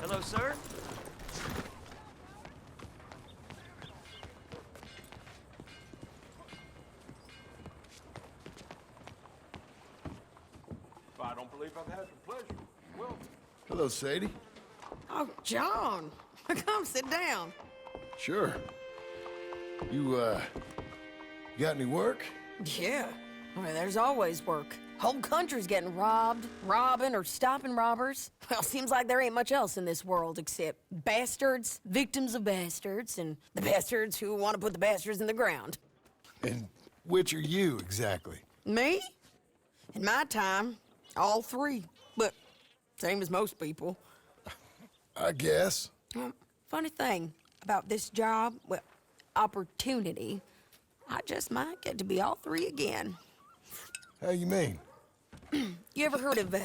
Hello, sir. I don't believe I've had the pleasure. Well, Hello, Sadie. Oh, John. Come sit down. Sure. You got any work? Yeah. I mean, there's always work. Whole country's getting robbed, robbing, or stopping robbers. Well, seems like there ain't much else in this world except bastards, victims of bastards, and the bastards who want to put the bastards in the ground. And which are you, exactly? Me? In my time, all three. But same as most people. I guess. Funny thing about this job, well, opportunity, I just might get to be all three again. How you mean? You ever heard of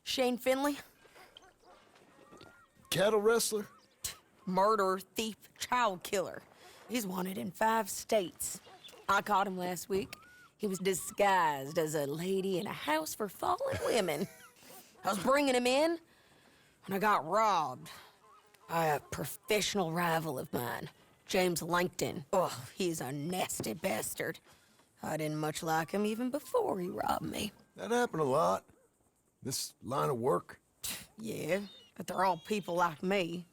Shane Finley? Cattle wrestler? Murderer, thief, child killer. He's wanted in 5 states. I caught him last week. He was disguised as a lady in a house for fallen women. I was bringing him in, and I got robbed by a professional rival of mine, James Langton. Oh, he's a nasty bastard. I didn't much like him even before he robbed me. That happened a lot. This line of work. Yeah, but they're all people like me.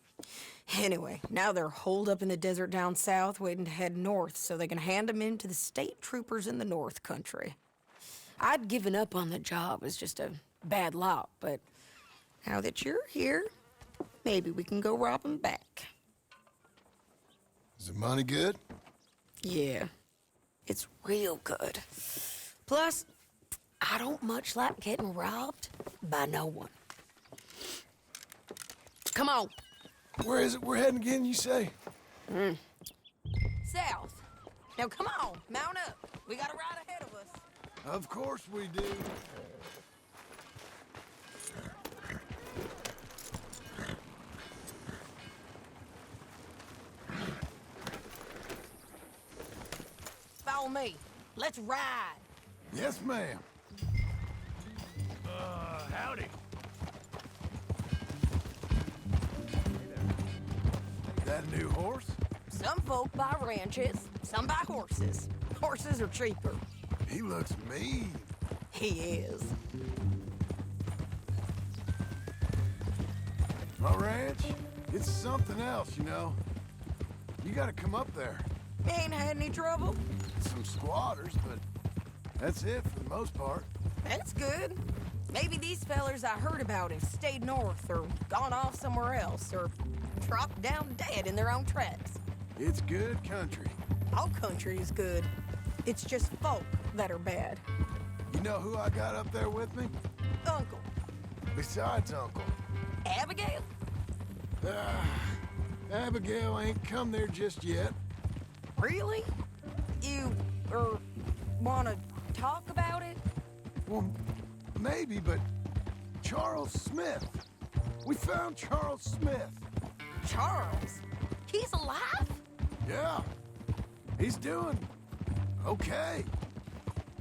Anyway, now they're holed up in the desert down south, waiting to head north so they can hand them in to the state troopers in the north country. I'd given up on the job as just a bad lot, but now that you're here, maybe we can go rob them back. Is the money good? Yeah, it's real good. Plus, I don't much like getting robbed by no one. Come on. Where is it we're heading again, you say? South. Now come on, mount up. We got a ride ahead of us. Of course we do. Follow me. Let's ride. Yes, ma'am. Howdy. That a new horse? Some folk buy ranches, some buy horses. Horses are cheaper. He looks mean. He is. My ranch, it's something else, you know. You gotta come up there. Ain't had any trouble? Some squatters, but that's it for the most part. That's good. Maybe these fellers I heard about have stayed north or gone off somewhere else or dropped down dead in their own tracks. It's good country. All country is good. It's just folk that are bad. You know who I got up there with me? Uncle. Besides Uncle. Abigail? Abigail ain't come there just yet. Really? You, wanna talk about it? Well, maybe, but Charles Smith. We found Charles Smith. Charles? He's alive? Yeah. He's doing okay.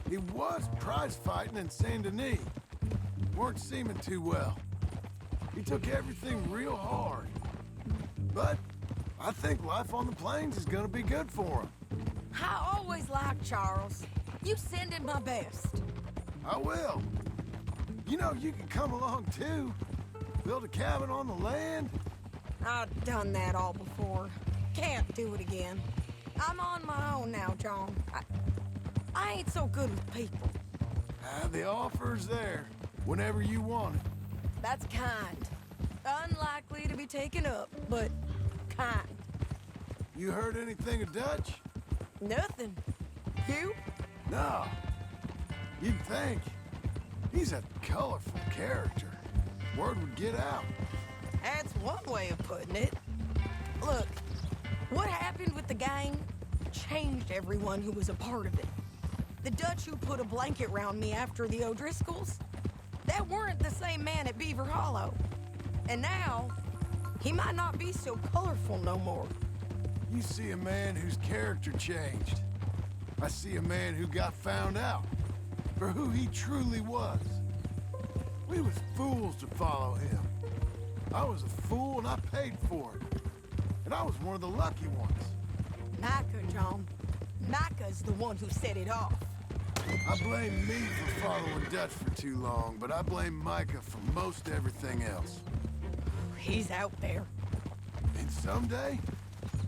He was prize fighting in Saint Denis. Weren't seeming too well. He took everything real hard. But I think life on the plains is gonna be good for him. I always liked Charles. You send him my best. I will. You know, you can come along too. Build a cabin on the land. I've done that all before. Can't do it again. I'm on my own now, John. I ain't so good with people. The offer's there whenever you want it. That's kind. Unlikely to be taken up, but kind. You heard anything of Dutch? Nothing. You? No. You'd think. He's a colorful character. Word would get out. That's one way of putting it. Look, what happened with the gang changed everyone who was a part of it. The Dutch who put a blanket round me after the O'Driscolls, that weren't the same man at Beaver Hollow. And now, he might not be so colorful no more. You see a man whose character changed. I see a man who got found out for who he truly was. We was fools to follow him. I was a fool and I paid for it. And I was one of the lucky ones. Micah, John. Micah's the one who set it off. I blame me for following Dutch for too long, but I blame Micah for most everything else. He's out there. And someday,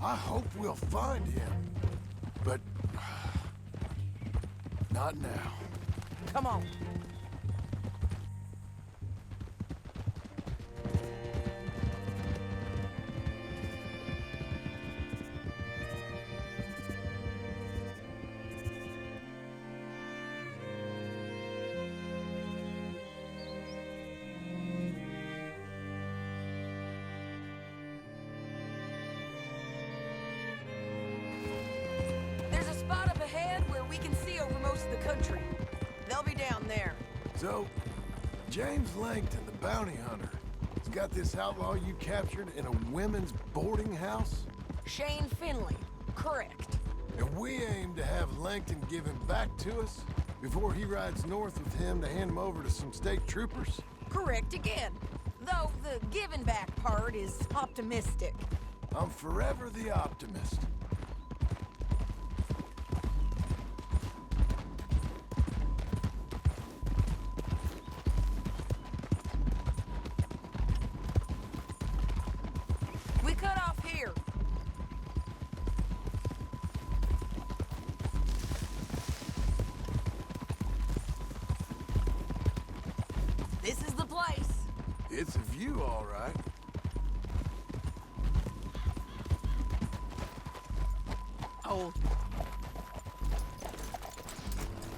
I hope we'll find him. But... not now. Come on. There's a spot up ahead where we can see over most of the country. They'll be down there. So, James Langton, the bounty hunter, has got this outlaw you captured in a women's boarding house? Shane Finley. Correct. And we aim to have Langton give him back to us before he rides north with him to hand him over to some state troopers? Correct again. Though the giving back part is optimistic. I'm forever the optimist. We cut off here. This is the place. It's a view, all right. Oh.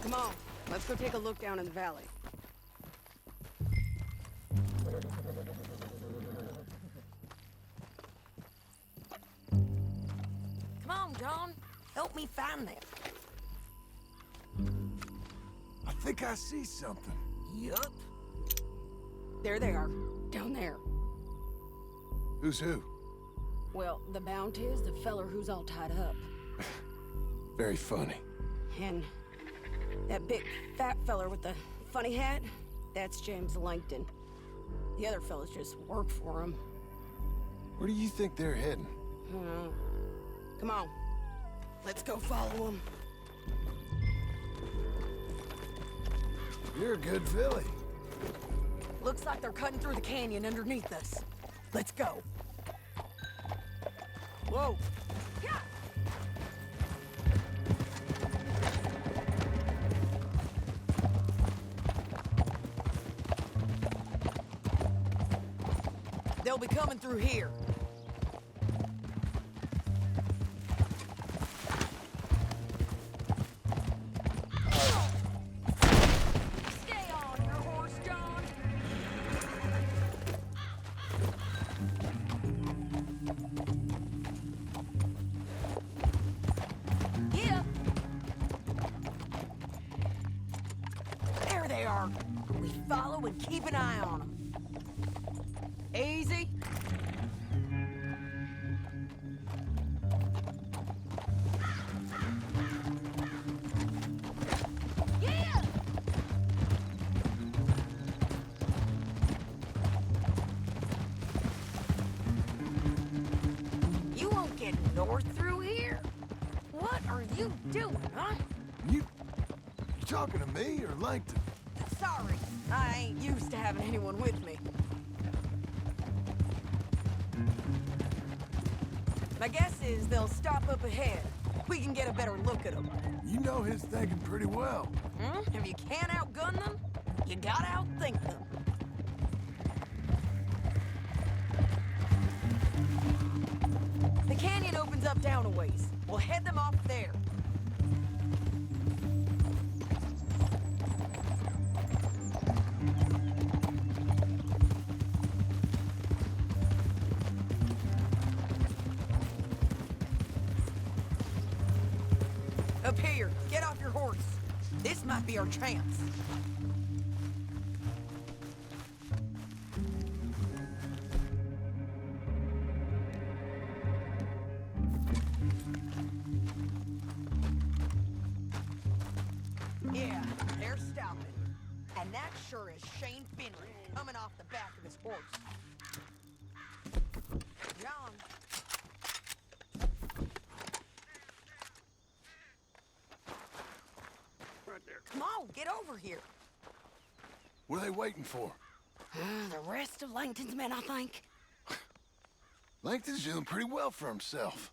Come on, let's go take a look down in the valley. Come on, John. Help me find them. I think I see something. Yup. There they are, down there. Who's who? Well, the bounty is the feller who's all tied up. Very funny. And that big fat feller with the funny hat, that's James Langton. The other fellas just work for him. Where do you think they're heading? Come on, let's go follow them. You're a good filly. Looks like they're cutting through the canyon underneath us. Let's go. Whoa! Yeah. They'll be coming through here. Stay on your horse, John. Yeah. There they are. We follow and keep an eye on them. Easy. Yeah. You won't get north through here. What are you doing, huh? You talking to me or Langton? Sorry, I ain't used to having anyone with me. My guess is they'll stop up ahead. We can get a better look at them. You know his thinking pretty well. If you can't outgun them, you gotta outthink them. The canyon opens up down a ways. We'll head them off there. Up here, get off your horse. This might be our chance. Yeah, they're stopping. And that sure is Shane Finley coming off the back of his horse. on. Right there. Come on, get over here. What are they waiting for? The rest of Langton's men, I think. Langton's doing pretty well for himself.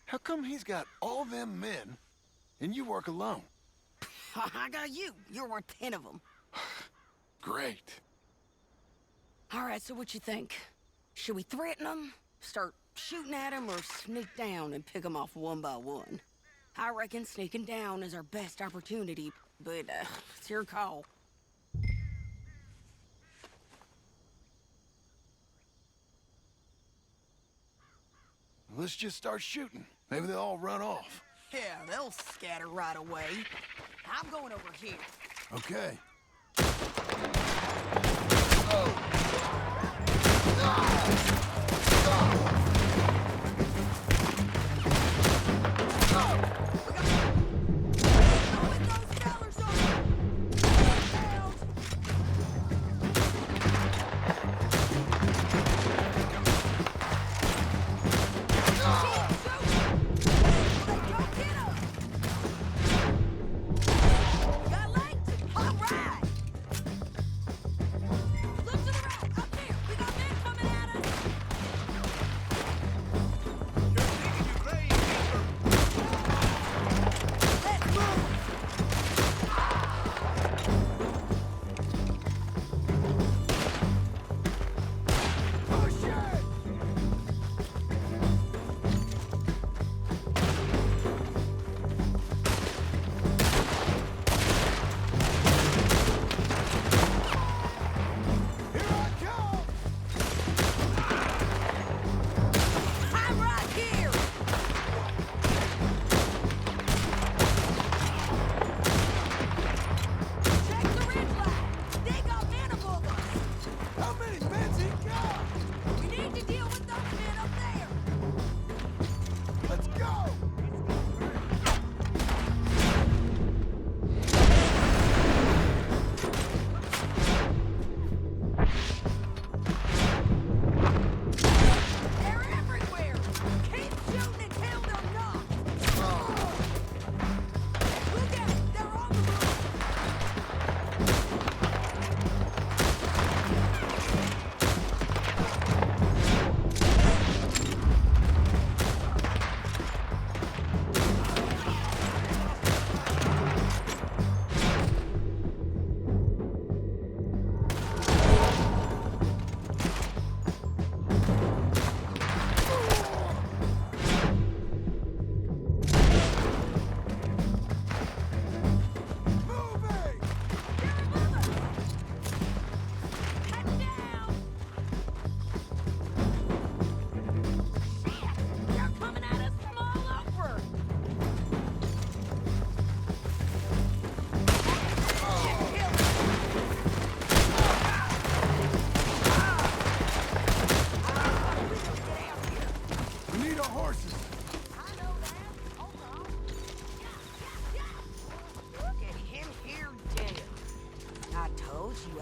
How come he's got all them men, and you work alone? I got you. You're worth 10 of them. Great. All right, so what you think? Should we threaten them, start shooting at them, or sneak down and pick them off one by one? I reckon sneaking down is our best opportunity, but it's your call. Let's just start shooting. Maybe they'll all run off. Yeah, they'll scatter right away. I'm going over here. Okay.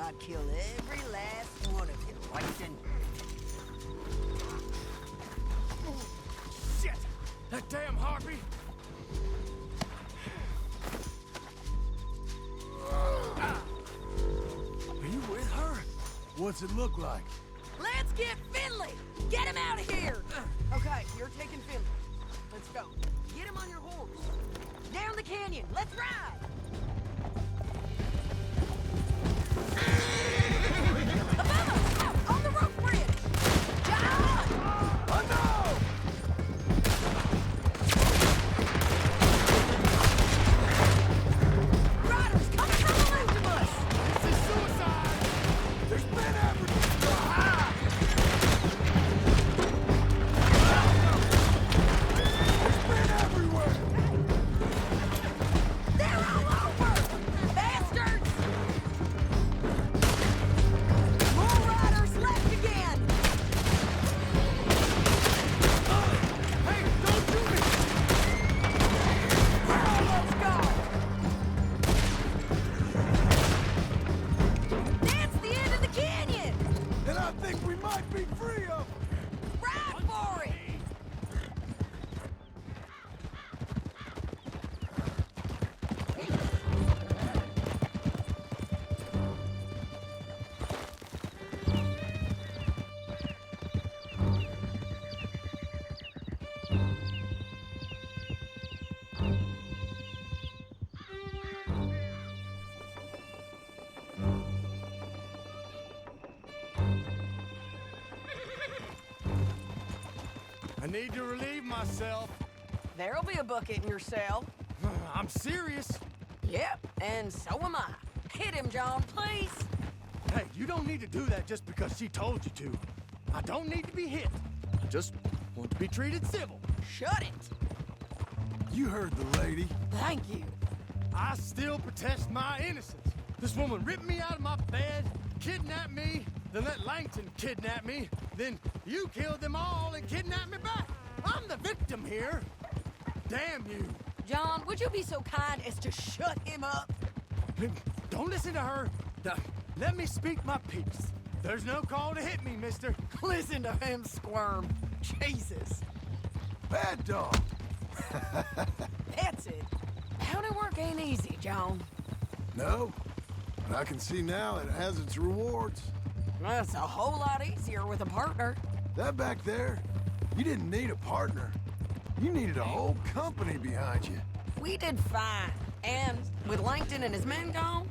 I'd kill every last one of you, Basin. Shit! That damn harpy! Are you with her? What's it look like? Let's get Finley! Get him out of here! Okay, you're taking Finley. Let's go. Get him on your horse. Down the canyon. Let's ride! Above us! Out, on the rope bridge! John! Oh no! Riders coming from the left of us! This is suicide! There's men after me! There's men everywhere! They're all need to relieve myself. There'll be a bucket in your cell. I'm serious. Yep, and so am I. Hit him, John, please. Hey, you don't need to do that just because she told you to. I don't need to be hit. I just want to be treated civil. Shut it. You heard the lady. Thank you. I still protest my innocence. This woman ripped me out of my bed, kidnapped me, then let Langton kidnap me, then you killed them all and kidnapped me back. I'm the victim here. Damn you. John, would you be so kind as to shut him up? Don't listen to her. Let me speak my piece. There's no call to hit me, mister. Listen to him squirm. Jesus. Bad dog. That's it. County work ain't easy, John. No, but I can see now it has its rewards. That's a whole lot easier with a partner. That back there, you didn't need a partner. You needed a whole company behind you. We did fine. And with Langton and his men gone,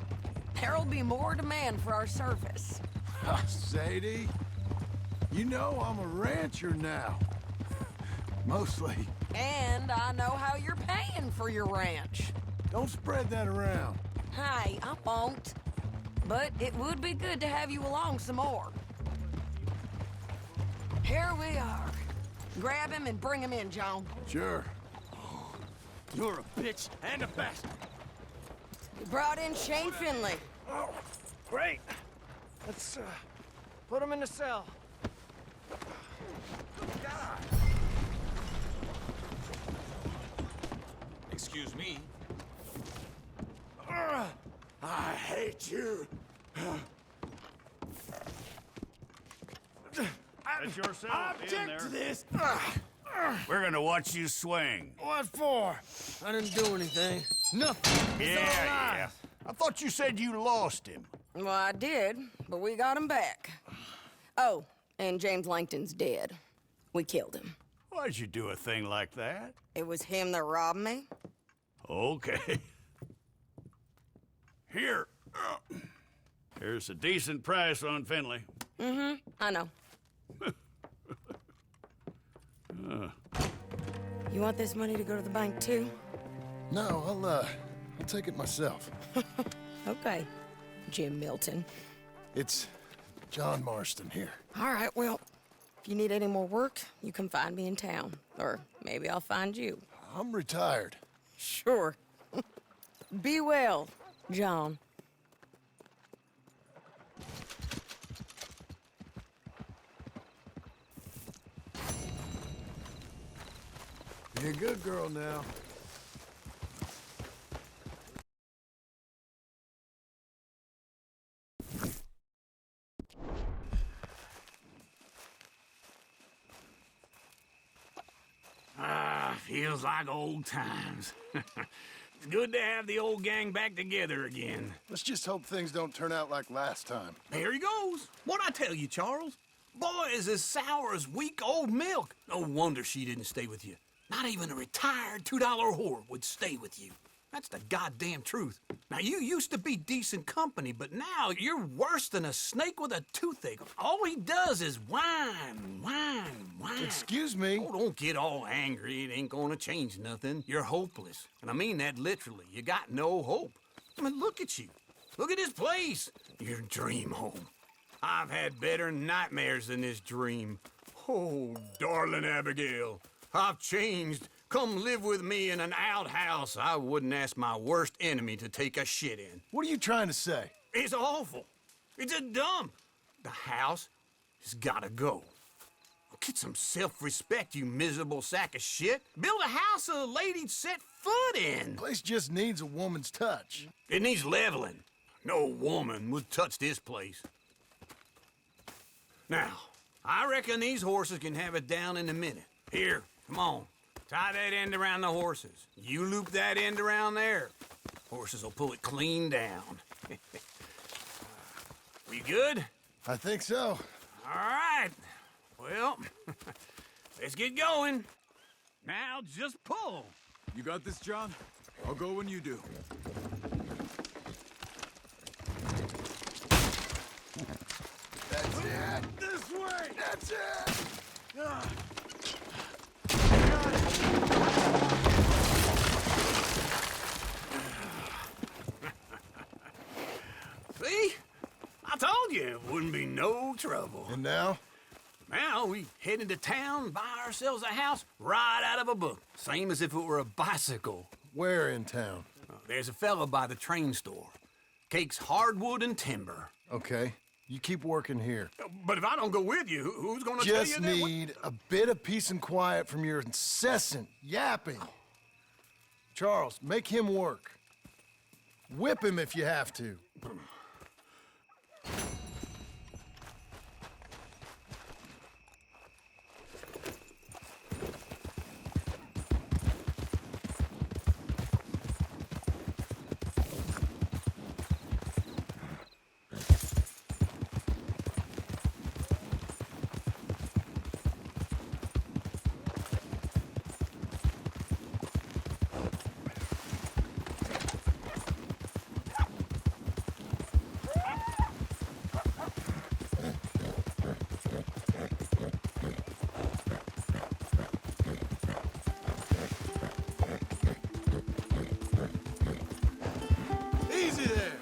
there'll be more demand for our service. Sadie, you know I'm a rancher now. Mostly. And I know how you're paying for your ranch. Don't spread that around. Hey, I won't. But it would be good to have you along some more. Here we are. Grab him and bring him in, John. Sure. You're a bitch and a bastard. We brought in Shane Finley. Oh, great. Let's put him in the cell. Excuse me. I hate you. That's your cell. I In object there. to this. We're gonna watch you swing. What for? I didn't do anything. Nothing. It's all Yeah. lies. I thought you said you lost him. Well, I did, but we got him back. Oh, and James Langton's dead. We killed him. Why'd you do a thing like that? It was him that robbed me. Okay. Here. Here's a decent price on Finley. I know. You want this money to go to the bank, too? No, I'll take it myself. Okay, Jim Milton. It's John Marston here. All right, well, if you need any more work, you can find me in town. Or maybe I'll find you. I'm retired. Sure. Be well, John. Be a good girl now. Feels like old times. It's good to have the old gang back together again. Let's just hope things don't turn out like last time. There he goes. What'd I tell you, Charles? Boy is as sour as weak old milk. No wonder she didn't stay with you. Not even a retired $2 whore would stay with you. That's the goddamn truth. Now, you used to be decent company, but now you're worse than a snake with a toothache. All he does is whine, whine, whine. Excuse me? Oh, don't get all angry. It ain't gonna change nothing. You're hopeless. And I mean that literally. You got no hope. I mean, look at you. Look at this place. Your dream home. I've had better nightmares than this dream. Oh, darling Abigail, I've changed. Come live with me in an outhouse I wouldn't ask my worst enemy to take a shit in. What are you trying to say? It's awful. It's a dump. The house has gotta go. Get some self-respect, you miserable sack of shit. Build a house a lady'd set foot in. Place just needs a woman's touch. It needs leveling. No woman would touch this place. Now, I reckon these horses can have it down in a minute. Here, come on. Tie that end around the horses. You loop that end around there. Horses will pull it clean down. We good? I think so. All right. Well, let's get going. Now just pull. You got this, John? I'll go when you do. That's it. This way! That's it. told you it wouldn't be no trouble. And now? Now we head into town, buy ourselves a house right out of a book. Same as if it were a bicycle. Where in town? There's a fella by the train store. Cakes hardwood and timber. Okay, you keep working here. But if I don't go with you, who's gonna tell you Just that? need a bit of peace and quiet from your incessant yapping. Charles, make him work. Whip him if you have to. Easy there.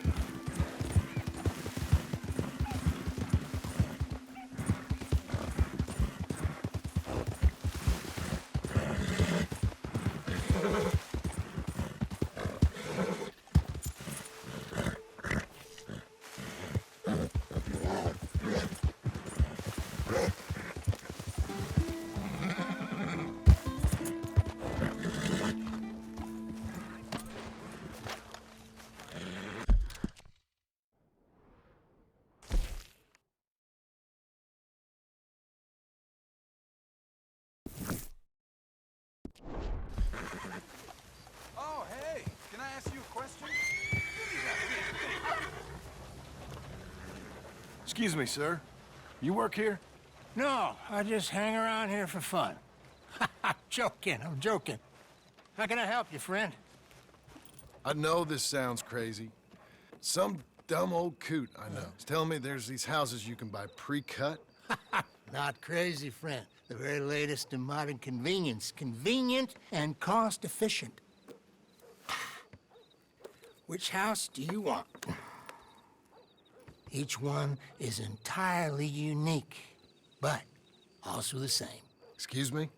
Oh, hey, can I ask you a question? Excuse me, sir. You work here? No, I just hang around here for fun. I'm joking. How can I help you, friend? I know this sounds crazy. Some dumb old coot I know is telling me there's these houses you can buy pre-cut. Not crazy, friend. The very latest in modern convenience. Convenient and cost-efficient. Which house do you want? Each one is entirely unique, but also the same. Excuse me?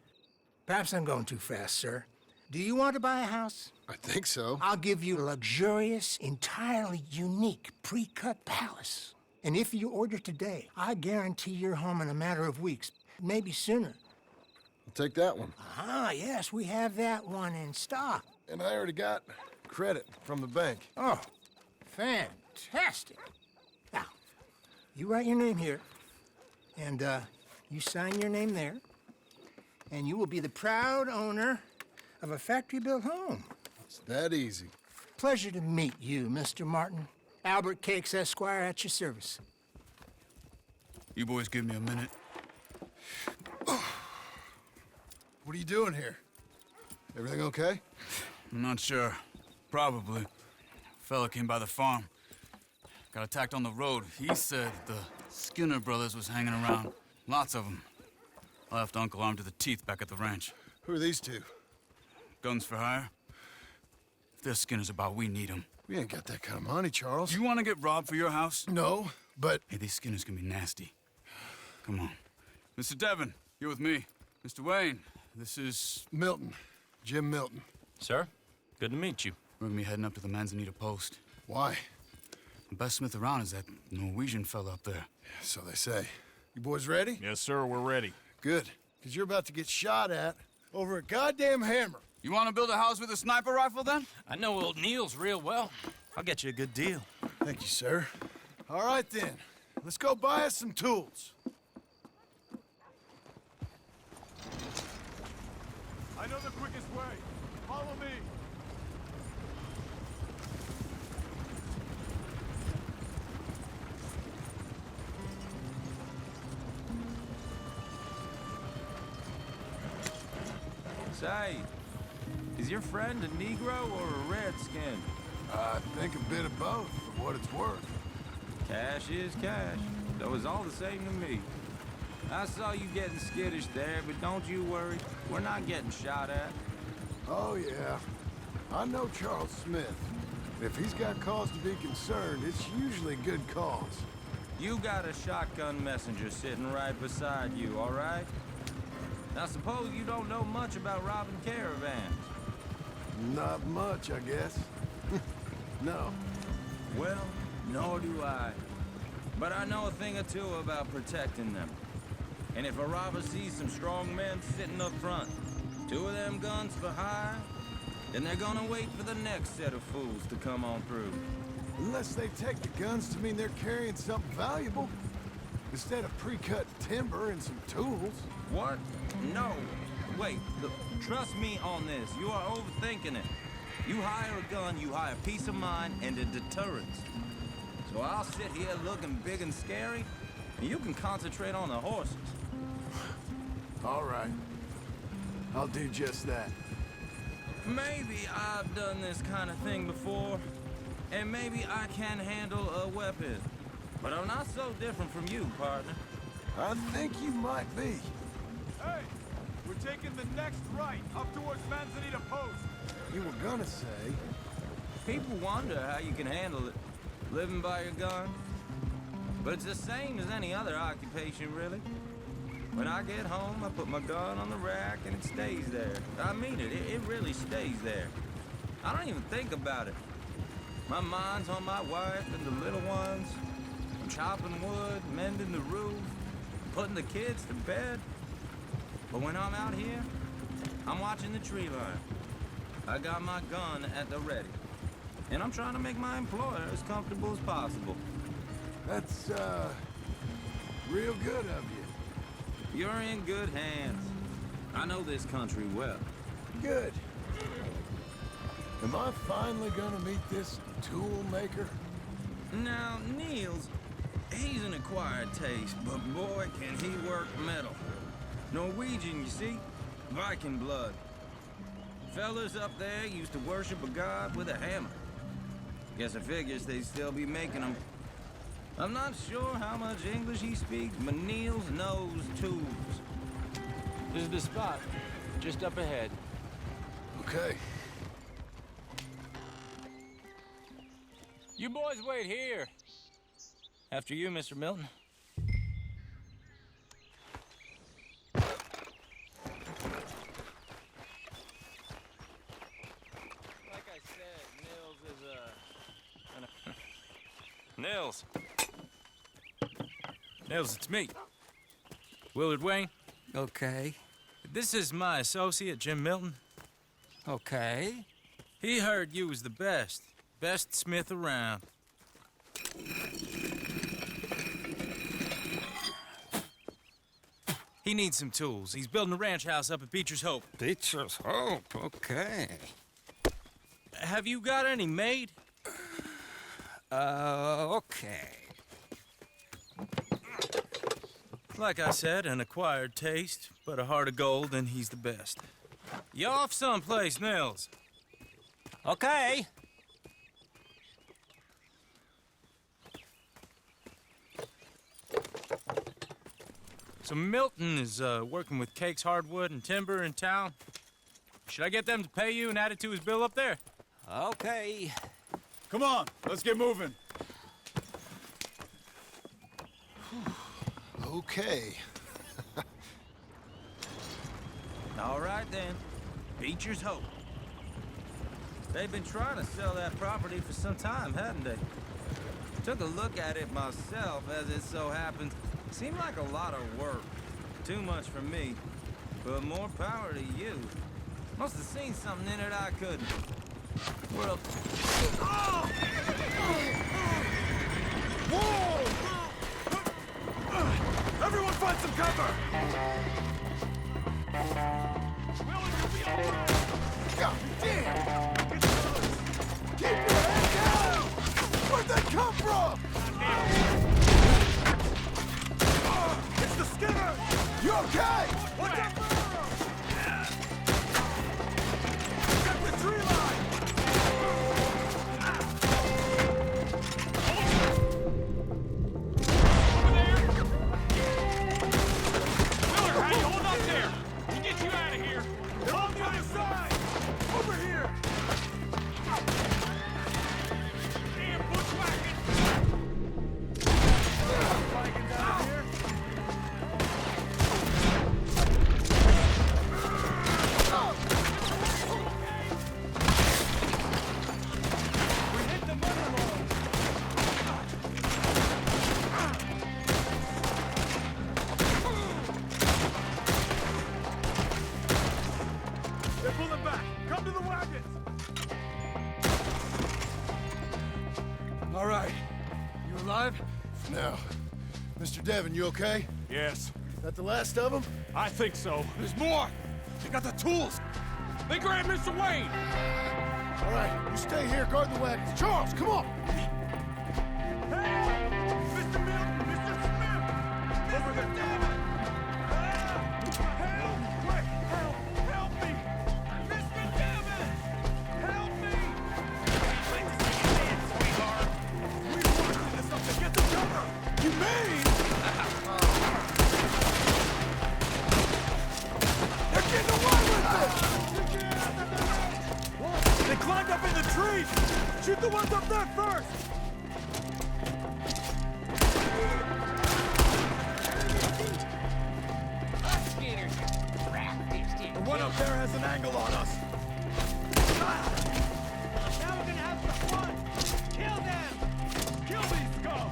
Perhaps I'm going too fast, sir. Do you want to buy a house? I think so. I'll give you a luxurious, entirely unique pre-cut palace. And if you order today, I guarantee you're home in a matter of weeks, maybe sooner. I'll take that one. Ah, yes, we have that one in stock. And I already got credit from the bank. Oh, fantastic. Now, you write your name here, and you sign your name there, and you will be the proud owner of a factory-built home. It's that easy. Pleasure to meet you, Mr. Martin. Albert Cakes, Esquire, at your service. You boys give me a minute. What are you doing here? Everything okay? I'm not sure. Probably. Fella came by the farm. Got attacked on the road. He said the Skinner brothers was hanging around. Lots of them. I left Uncle armed to the teeth back at the ranch. Who are these two? Guns for hire? If they're Skinner's about, we need them. We ain't got that kind of money, Charles. You want to get robbed for your house? No, but... Hey, these Skinners can be nasty. Come on. Mr. Devon, you're with me. Mr. Wayne, this is... Milton. Jim Milton. Sir, good to meet you. We're gonna be heading up to the Manzanita post. Why? The best smith around is that Norwegian fella up there. So they say. You boys ready? Yes, sir, we're ready. Good. Because you're about to get shot at over a goddamn hammer. You want to build a house with a sniper rifle, then? I know old Nils real well. I'll get you a good deal. Thank you, sir. All right, then. Let's go buy us some tools. I know the quickest way. Follow me. Say, is your friend a Negro or a Redskin? I think a bit of both, for what it's worth. Cash is cash, though it's all the same to me. I saw you getting skittish there, but don't you worry. We're not getting shot at. Oh, yeah. I know Charles Smith. If he's got cause to be concerned, it's usually good cause. You got a shotgun messenger sitting right beside you, all right? Now suppose you don't know much about robbing caravans. Not much, I guess. No. Well, nor do I. But I know a thing or two about protecting them. And if a robber sees some strong men sitting up front, 2 of them guns for hire, then they're gonna wait for the next set of fools to come on through. Unless they take the guns to mean they're carrying something valuable. Instead of pre-cut timber and some tools. What? No. Wait, look, trust me on this. You are overthinking it. You hire a gun, you hire peace of mind and a deterrence. So I'll sit here looking big and scary, and you can concentrate on the horses. All right. I'll do just that. Maybe I've done this kind of thing before, and maybe I can handle a weapon. But I'm not so different from you, partner. I think you might be. Hey! We're taking the next right, up towards Manzanita Post. You were gonna say. People wonder how you can handle it, living by your gun. But it's the same as any other occupation, really. When I get home, I put my gun on the rack and it stays there. I mean it, it really stays there. I don't even think about it. My mind's on my wife and the little ones. I'm chopping wood, mending the roof, putting the kids to bed. But when I'm out here, I'm watching the tree line. I got my gun at the ready. And I'm trying to make my employer as comfortable as possible. That's, real good of you. You're in good hands. I know this country well. Good. Am I finally gonna meet this tool maker? Now, Nils, he's an acquired taste, but boy, can he work metal. Norwegian, you see? Viking blood. Fellas up there used to worship a god with a hammer. Guess I figures they'd still be making them. I'm not sure how much English he speaks, but Nils knows tools. This is the spot, just up ahead. Okay. You boys wait here. After you, Mr. Milton. Like I said, Nils is, Nils. Nils, it's me. Willard Wayne. Okay. This is my associate, Jim Milton. Okay. He heard you was the best. Best smith around. He needs some tools. He's building a ranch house up at Beecher's Hope. Beecher's Hope, okay. Have you got any made? Okay. Like I said, an acquired taste, but a heart of gold, and he's the best. You off someplace, Nils? Okay. So Milton is working with Cake's Hardwood and Timber in town. Should I get them to pay you and add it to his bill up there? Okay. Come on, let's get moving. Okay. All right, then. Beecher's Hope. They've been trying to sell that property for some time, hadn't they? Took a look at it myself, as it so happens. Seemed like a lot of work. Too much for me. But more power to you. Must have seen something in it I couldn't. Well... Oh! Whoa! Everyone find some cover! Willard, you'll be all right. God damn! Keep your head down! Where'd they come from? It's the Skinner! You okay? Watch out for arrows! Get the tree line! Over there! Willard, how you hold up there? We'll get you out of here. They're on the other side! Over here! Damn bushwhacking! You alive? No. Mr. Devon, you okay? Yes, That the last of them? I think so. There's more! They got the tools! They grabbed Mr. Wayne! All right, you stay here, guard the wagons. Charles, come on! Mr. Milton! Mr. Smith! Mr. Devon! Help! Wait! Help! Help me! Mr. Devon! Help me! Wait to see your hands, sweetheart! We wanted this up to get the cover! You mean? They're getting away with it! They climbed up in the trees! Shoot the ones up there first! The one up there has an angle on us! Now we're gonna have some fun! Kill them! Kill these scum!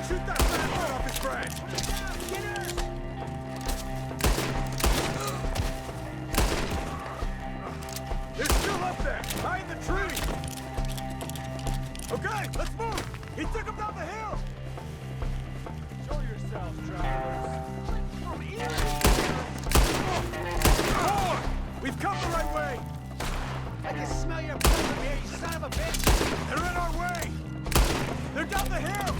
Shoot that bastard off his branch! They're still up there, behind the tree! Okay, let's move! He took him down the hill! Show yourselves, travelers! Forward! We've come the right way! I can smell your blood from here, you son of a bitch! They're in our way! They're down the hill!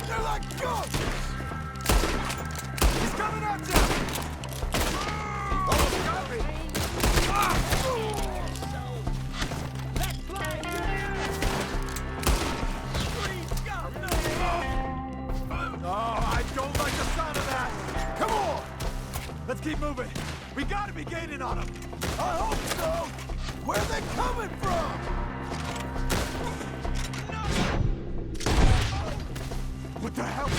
They're like ghosts! He's coming at you! Oh, got me! Oh, I don't like the sound of that! Come on! Let's keep moving! We gotta be gaining on them! I hope so! Where are they coming from? What the hell?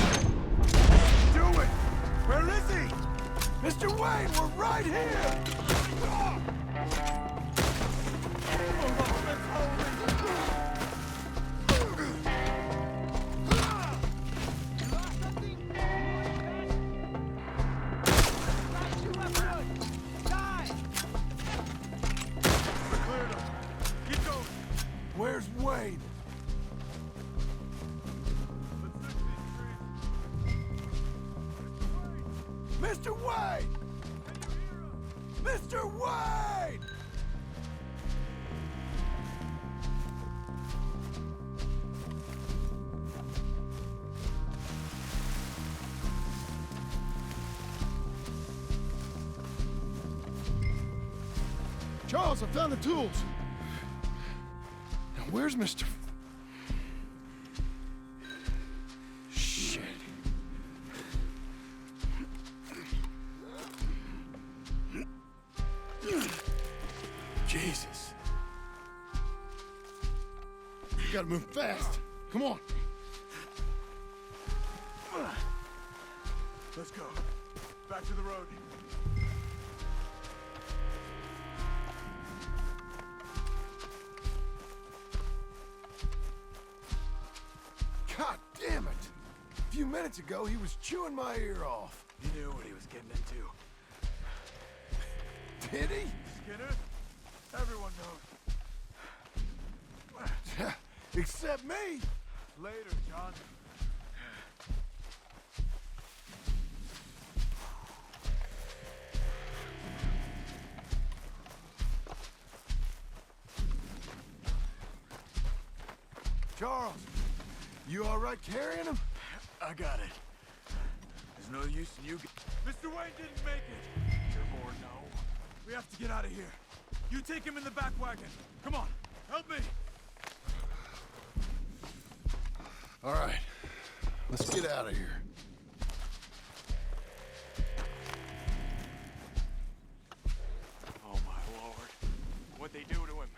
Do it! Where is he? Mr. Wayne, we're right here! Where's Wayne? Mr. Wayne! Mr. Wayne! Charles, I found the tools. Now, where's Mr. Shit. Jesus. You gotta move fast. Come on. Let's go. Back to the road. God damn it! A few minutes ago, he was chewing my ear off. He knew what he was getting into. Did he? Skinner? Everyone knows. Except me. Later, John. Charles, you all right carrying him? I got it. There's no use in you. Mr. Wayne didn't make it. You're more no. We have to get out of here. You take him in the back wagon. Come on, help me. All right, let's get out of here. Oh my lord. What'd they do to him?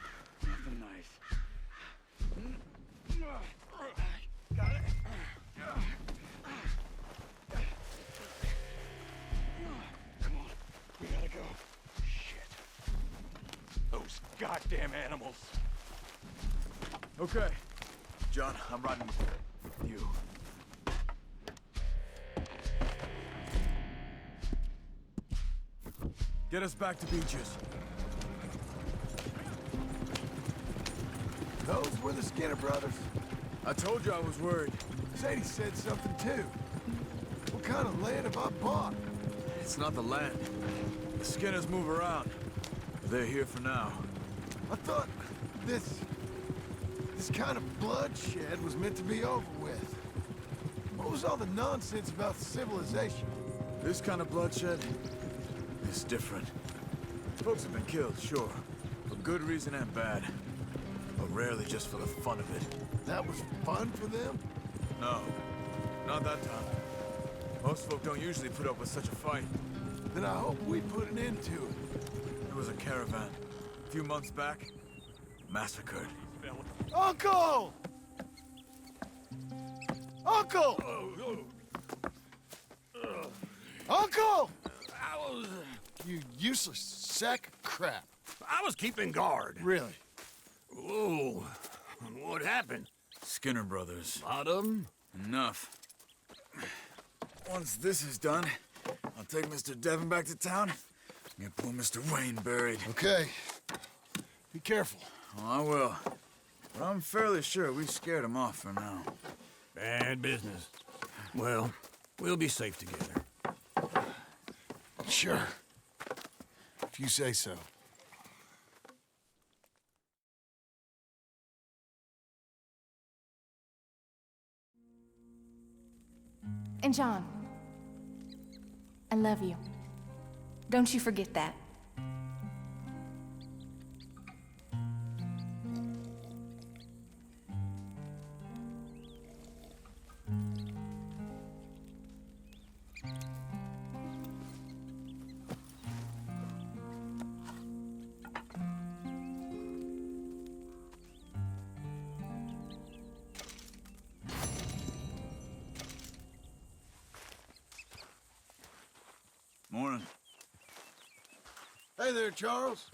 Nothing nice. Got it. Come on, we gotta go. Shit. Those goddamn animals. Okay. John, I'm riding with you. Get us back to Beecher's. Those were the Skinner brothers? I told you I was worried. Sadie said something too. What kind of land have I bought? It's not the land. The Skinners move around. They're here for now. I thought this kind of bloodshed was meant to be over with. What was all the nonsense about civilization? This kind of bloodshed is different. Folks have been killed, sure. For good reason and bad. But rarely just for the fun of it. That was fun for them? No, not that time. Most folk don't usually put up with such a fight. Then I hope we put an end to it. There was a caravan. A few months back. Massacred. Uncle! Uncle! Uncle! You useless sack of crap. I was keeping guard. Really? Whoa. What happened? Skinner brothers. Lot of them? Enough. Once this is done, I'll take Mr. Devon back to town and get poor Mr. Wayne buried. Okay. Be careful. Oh, I will. But I'm fairly sure we scared him off for now. Bad business. Well, we'll be safe together. Sure. If you say so. And John, I love you. Don't you forget that. Morning. Hey there, Charles.